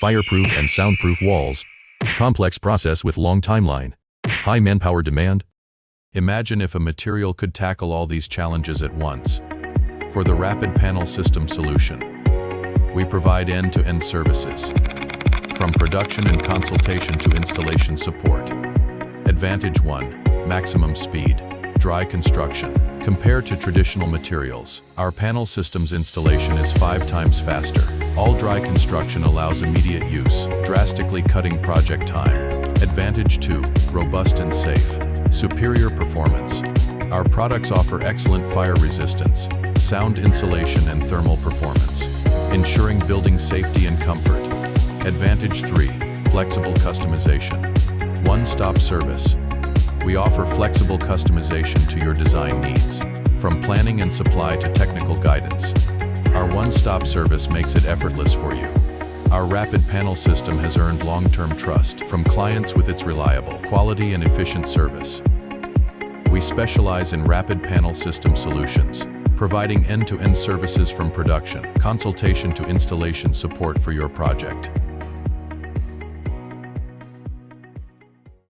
fireproof and soundproof walls, complex process with long timeline, high manpower demand. Imagine if a material could tackle all these challenges at once. For the Rapid Panel System solution, we provide end-to-end services, from production and consultation to installation support. Advantage 1, maximum speed, dry construction. Compared to traditional materials, our panel system's installation is 5 times faster. All dry construction allows immediate use, drastically cutting project time. Advantage 2, robust and safe. Superior performance. Our products offer excellent fire resistance, sound insulation and thermal performance, ensuring building safety and comfort. Advantage 3, flexible customization. One-stop service. We offer flexible customization to your design needs, from planning and supply to technical guidance. Our one-stop service makes it effortless for you. Our Rapid Panel System has earned long-term trust from clients with its reliable, quality and efficient service. We specialize in Rapid Panel System solutions, providing end-to-end services from production, consultation to installation support for your project.